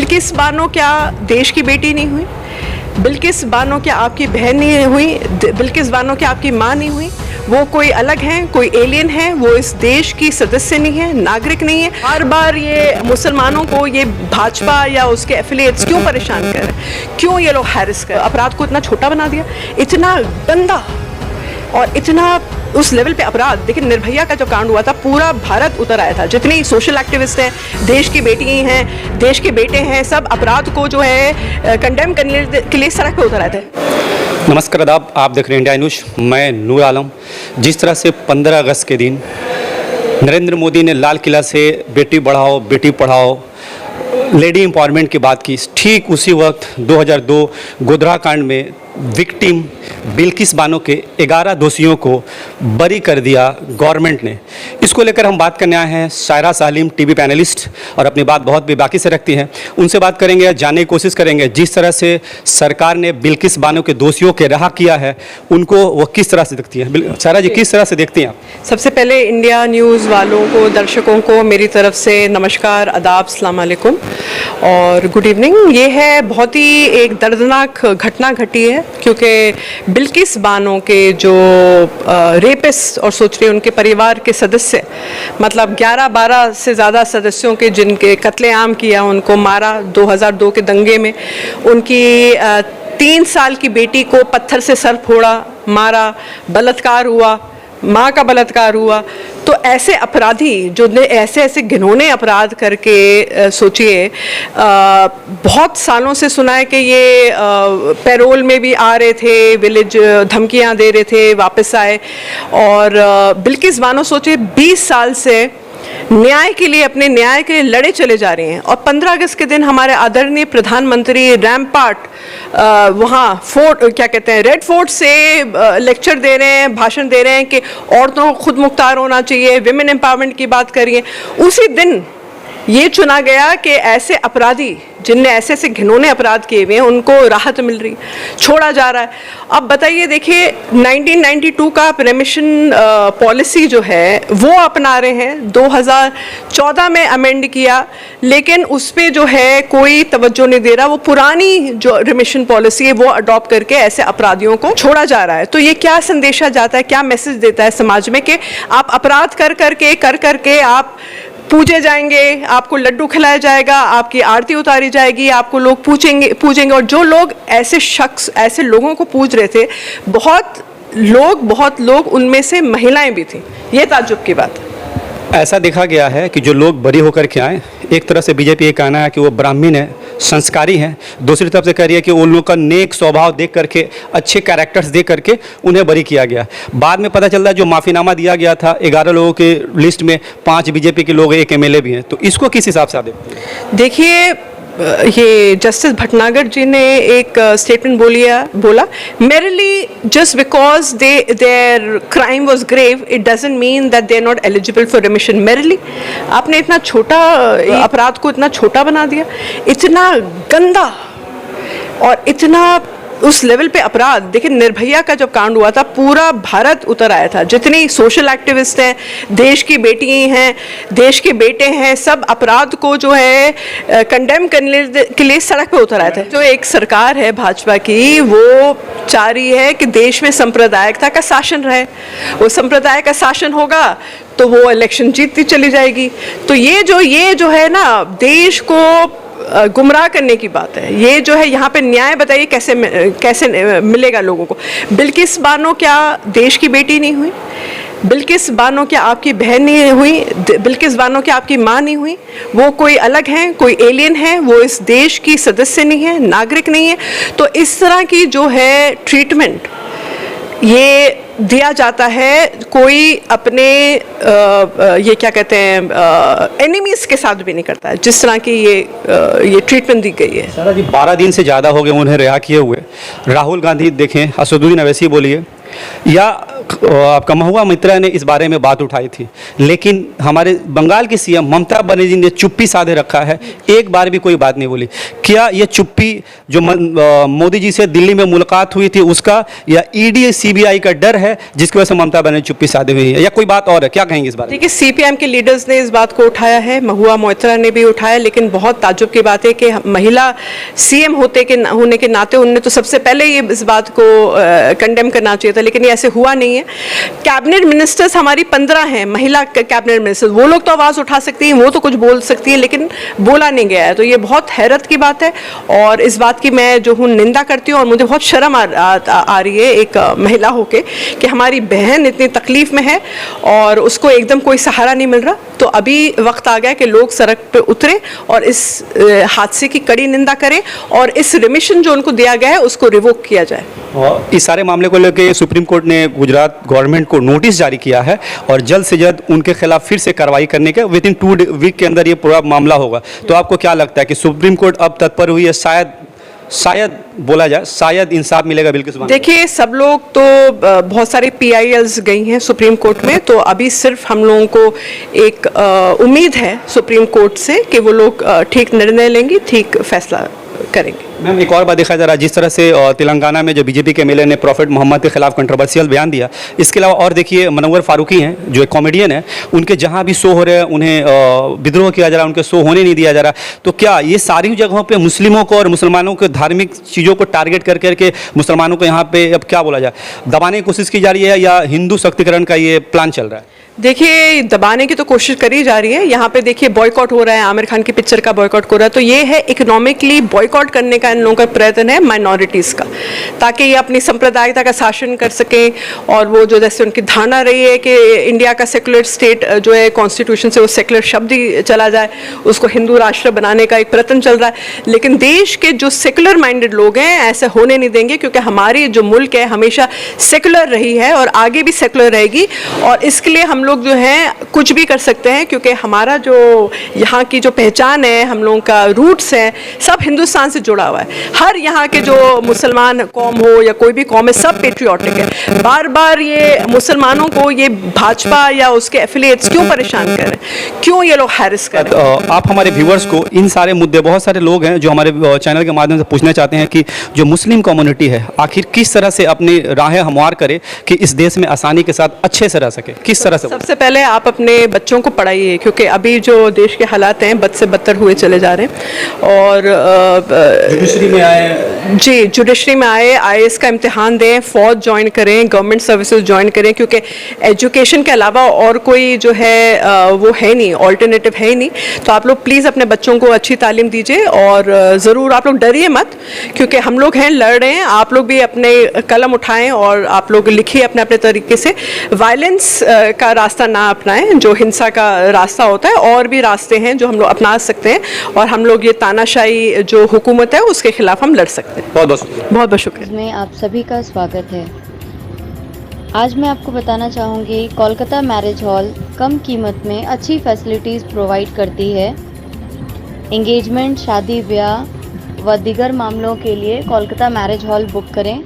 बिल्किस बानो क्या देश की बेटी नहीं हुई? बिल्किस बानो क्या आपकी बहन नहीं हुई? बिल्किस बानो क्या आपकी माँ नहीं हुई? वो कोई अलग हैं, कोई एलियन है, वो इस देश की सदस्य नहीं है, नागरिक नहीं है। बार बार ये मुसलमानों को ये भाजपा या उसके एफिलिएट्स क्यों परेशान कर रहे हैं? क्यों ये लोग हैरिस कर? अपराध को इतना छोटा बना दिया, इतना गंदा और इतना उस लेवल पे अपराध। देखिए निर्भया का जो कांड हुआ था, पूरा भारत उतर आया था। जितने सोशल एक्टिविस्ट हैं, देश की बेटी हैं, देश के बेटे हैं, सब अपराध को जो है कंडेम करने के लिए सड़क पे उतर आए थे। नमस्कार आदाब, आप देख रहे हैं इंडिया न्यूज़। मैं नूर आलम। जिस तरह से 15 अगस्त के दिन नरेंद्र मोदी ने लाल किला से बेटी बढ़ाओ बेटी पढ़ाओ लेडी एम्पावरमेंट की बात की, ठीक उसी वक्त 2002 गोधरा कांड में विक्टिम बिल्किस बानो के 11 दोषियों को बरी कर दिया गवर्नमेंट ने। इसको लेकर हम बात करने आए हैं सायरा सालिम, टीवी पैनलिस्ट, और अपनी बात बहुत बेबाकी से रखती हैं। उनसे बात करेंगे, जानने की कोशिश करेंगे जिस तरह से सरकार ने बिल्किस बानो के दोषियों के रिहा किया है, उनको वो किस तरह से देखती हैं। सायरा जी, किस तरह से देखती हैं आप? सबसे पहले इंडिया न्यूज़ वालों को, दर्शकों को मेरी तरफ से नमस्कार, आदाब, अस्सलाम वालेकुम और गुड इवनिंग। ये है बहुत ही एक दर्दनाक घटना घटी है, क्योंकि बिल्किस बानो के जो रेपिस्ट और सोच रहे उनके परिवार के सदस्य, मतलब 11-12 से ज़्यादा सदस्यों के जिनके कत्लेआम किया, उनको मारा 2002 के दंगे में। उनकी 3 साल की बेटी को पत्थर से सर फोड़ा, मारा, बलात्कार हुआ, माँ का बलात्कार हुआ। तो ऐसे अपराधी जो ऐसे घिनौने अपराध करके सोचिए, बहुत सालों से सुना है कि ये पैरोल में भी आ रहे थे, विलेज धमकियाँ दे रहे थे, वापस आए। और बिल्किस बानो सोचिए 20 साल से न्याय के लिए, अपने न्याय के लिए लड़े चले जा रहे हैं। और 15 अगस्त के दिन हमारे आदरणीय प्रधानमंत्री रैम्पार्ट वहाँ फोर्ट, क्या कहते हैं, रेड फोर्ट से लेक्चर दे रहे हैं, भाषण दे रहे हैं कि औरतों को खुद मुख्तार होना चाहिए, विमेन एम्पावरमेंट की बात करिए। उसी दिन ये चुना गया कि ऐसे अपराधी जिनने ऐसे घिनौने अपराध किए हुए हैं, उनको राहत मिल रही, छोड़ा जा रहा है। अब बताइए, देखिए 1992 का रेमिशन पॉलिसी जो है वो अपना रहे हैं, 2014 में अमेंड किया, लेकिन उस पर जो है कोई तवज्जो नहीं दे रहा। वो पुरानी जो रेमिशन पॉलिसी है वो अडॉप्ट करके ऐसे अपराधियों को छोड़ा जा रहा है। तो ये क्या संदेशा जाता है, क्या मैसेज देता है समाज में कि आप अपराध कर करके आप पूजे जाएंगे, आपको लड्डू खिलाया जाएगा, आपकी आरती उतारी जाएगी, आपको लोग पूजेंगे। और जो लोग ऐसे शख्स, ऐसे लोगों को पूज रहे थे, बहुत लोग उनमें से महिलाएं भी थीं। ये ताज्जुब की बात है। ऐसा देखा गया है कि जो लोग बरी होकर के आए, एक तरह से बीजेपी ये कहना है कि वो ब्राह्मण है, संस्कारी हैं, दूसरी तरफ से कह रही है कि उन लोगों का नेक स्वभाव देख करके, अच्छे कैरेक्टर्स देख करके उन्हें बरी किया गया। बाद में पता चलता है जो माफ़ीनामा दिया गया था 11 लोगों के लिस्ट में 5 बीजेपी के लोग, 1 MLA भी हैं। तो इसको किस हिसाब से आप देखिए, ये जस्टिस भटनागर जी ने एक स्टेटमेंट बोला, merely just because there crime was grave it doesn't mean that they are not eligible for remission. Merely आपने इतना छोटा अपराध को इतना छोटा बना दिया, इतना गंदा और इतना उस लेवल पे अपराध। देखिए निर्भया का जब कांड हुआ था, पूरा भारत उतर आया था। जितनी सोशल एक्टिविस्ट हैं, देश की बेटी हैं, देश के बेटे हैं, सब अपराध को जो है कंडेम करने के लिए सड़क पे उतर आए थे। जो एक सरकार है भाजपा की, वो चाह रही है कि देश में सांप्रदायिकता का शासन रहे। वो सांप्रदायिक का शासन होगा तो वो इलेक्शन जीतती चली जाएगी। तो ये जो है ना, देश को गुमराह करने की बात है। ये जो है, यहाँ पे न्याय बताइए कैसे मिलेगा लोगों को? बिल्किस बानो क्या देश की बेटी नहीं हुई? बिल्किस बानो क्या आपकी बहन नहीं हुई? बिल्किस बानो क्या आपकी माँ नहीं हुई? वो कोई अलग हैं, कोई एलियन है, वो इस देश की सदस्य नहीं है, नागरिक नहीं है। तो इस तरह की जो है ट्रीटमेंट ये दिया जाता है, कोई अपने ये क्या कहते हैं एनिमीज के साथ भी नहीं करता है, जिस तरह की ये ट्रीटमेंट दी गई है। जी 12 दिन से ज़्यादा हो गए उन्हें रिहा किए हुए। राहुल गांधी देखें, असदुद्दीन अवैसी बोलिए, या आपका महुआ मित्रा ने इस बारे में बात उठाई थी, लेकिन हमारे बंगाल की सीएम ममता बनर्जी ने चुप्पी साधे रखा है, एक बार भी कोई बात नहीं बोली। क्या ये चुप्पी जो मोदी जी से दिल्ली में मुलाकात हुई थी उसका, या ईडी सीबीआई का डर है जिसकी वजह से ममता बनर्जी चुप्पी साधे हुई है, या कोई बात और है? क्या कहेंगे इस बारे में? देखिए, सीपीएम के लीडर्स ने इस बात को उठाया है, महुआ मोइत्रा ने भी उठाया, लेकिन बहुत ताज्जुब की बात है कि महिला सीएम होने के नाते उन्होंने तो सबसे पहले ये इस बात को कंडेम करना चाहिए था, लेकिन ये ऐसे हुआ नहीं है। कैबिनेट मिनिस्टर्स हमारी 15 हैं, महिला कैबिनेट मिनिस्टर्स, वो लोग तो आवाज़ उठा सकती हैं, वो तो कुछ बोल सकती हैं, लेकिन बोला नहीं गया है। तो ये बहुत हैरत की बात है और इस बात की मैं जो हूँ निंदा करती हूँ और मुझे बहुत शर्म आ रही है एक महिला होके कि हमारी बहन इतनी तकलीफ में है और उसको एकदम कोई सहारा नहीं मिल रहा। तो अभी वक्त आ गया कि लोग सड़क पे उतरे और इस हादसे की कड़ी निंदा करें और इस रिमिशन जो उनको दिया गया है उसको रिवोक किया जाए। और इस सारे मामले को लेकर सुप्रीम कोर्ट ने गुजरात गवर्नमेंट को नोटिस जारी किया है और जल्द से जल्द उनके खिलाफ फिर से कार्रवाई करने के विद इन 2 वीक के अंदर ये पूरा मामला होगा। तो आपको क्या लगता है कि सुप्रीम कोर्ट अब तत्पर हुई है? शायद बोला जाए, शायद इंसाफ मिलेगा बिल्कुल। देखिए, सब लोग तो बहुत सारी PILs गई हैं सुप्रीम कोर्ट में, तो अभी सिर्फ हम लोगों को एक उम्मीद है सुप्रीम कोर्ट से कि वो लोग ठीक निर्णय लेंगे, ठीक फैसला करेंगे। मैम, एक और बात देखा जा रहा है, जिस तरह से तेलंगाना में जो बीजेपी के एमएलए ने प्रॉफिट मोहम्मद के खिलाफ कंट्रोवर्शियल बयान दिया, इसके अलावा और देखिए मनोवर फारूकी हैं जो एक कॉमेडियन है, उनके जहां भी शो हो रहे हैं उन्हें विद्रोह किया जा रहा है, उनके शो होने नहीं दिया जा रहा। तो क्या ये सारी जगहों पे मुस्लिमों को और मुसलमानों के धार्मिक चीज़ों को टारगेट कर करके मुसलमानों को यहाँ पे अब क्या बोला जाए, दबाने की कोशिश की जा रही है, या हिंदू शक्तिकरण का ये प्लान चल रहा है? देखिए, दबाने की तो कोशिश करी जा रही है। यहाँ पे देखिए बॉयकॉट हो रहा है, आमिर खान की पिक्चर का बॉयकॉट हो रहा है, तो ये है इकोनॉमिकली बॉयकॉट करने का इन लोगों का प्रयत्न है माइनॉरिटीज़ का, ताकि ये अपनी सांप्रदायिकता का शासन कर सकें। और वो जो जैसे उनकी धारणा रही है कि इंडिया का सेकुलर स्टेट जो है कॉन्स्टिट्यूशन से वो सेकुलर शब्द ही चला जाए, उसको हिंदू राष्ट्र बनाने का एक प्रयत्न चल रहा है। लेकिन देश के जो सेकुलर माइंडेड लोग हैं ऐसे होने नहीं देंगे, क्योंकि हमारी जो मुल्क है हमेशा सेकुलर रही है और आगे भी सेकुलर रहेगी। और इसके लिए हम लोग जो हैं कुछ भी कर सकते हैं, क्योंकि हमारा जो यहाँ की जो पहचान है, हम लोगों का रूट्स है, सब हिंदुस्तान से जुड़ा हुआ है। हर यहाँ के जो मुसलमान कौम हो या कोई भी कौम है, सब पेट्रियाटिक है। बार बार ये मुसलमानों को ये भाजपा या उसके एफिलिएट्स क्यों परेशान कर रहे हैं, क्यों ये लोग हैरिस कर रहे हैं? आप हमारे व्यूवर्स को इन सारे मुद्दे, बहुत सारे लोग हैं जो हमारे चैनल के माध्यम से पूछना चाहते हैं कि जो मुस्लिम कम्युनिटी है आखिर किस तरह से अपनी राहें हमवार करे कि इस देश में आसानी के साथ अच्छे से रह सके, किस तरह से? सबसे पहले आप अपने बच्चों को पढ़ाइए, क्योंकि अभी जो देश के हालात हैं बद से बदतर हुए चले जा रहे हैं। और जुडिशरी में आए, जी, जुडिशरी में आए, IAS का इम्तिहान दें, फौज ज्वाइन करें, गवर्नमेंट सर्विसेज ज्वाइन करें, क्योंकि एजुकेशन के अलावा और कोई जो है वो है नहीं, ऑल्टरनेटिव है ही नहीं। तो आप लोग प्लीज़ अपने बच्चों को अच्छी तालीम दीजिए और ज़रूर आप लोग डरिए मत, क्योंकि हम लोग हैं, लड़ रहे हैं। आप लोग भी अपने कलम उठाएं और आप लोग लिखिए अपने अपने तरीके से। वायलेंस का रास्ता ना अपनाएं, जो हिंसा का रास्ता होता है, और भी रास्ते हैं जो हम लोग अपना सकते हैं और हम लोग ये तानाशाही जो हुकूमत है उसके खिलाफ हम लड़ सकते हैं। बहुत बहुत शुक्रिया। बहुत बहुत शुक्रिया। में आप सभी का स्वागत है। आज मैं आपको बताना चाहूँगी, कोलकाता मैरिज हॉल कम कीमत में अच्छी फैसिलिटीज़ प्रोवाइड करती है। एंगेजमेंट, शादी ब्याह व दीगर मामलों के लिए कोलकाता मैरिज हॉल बुक करें।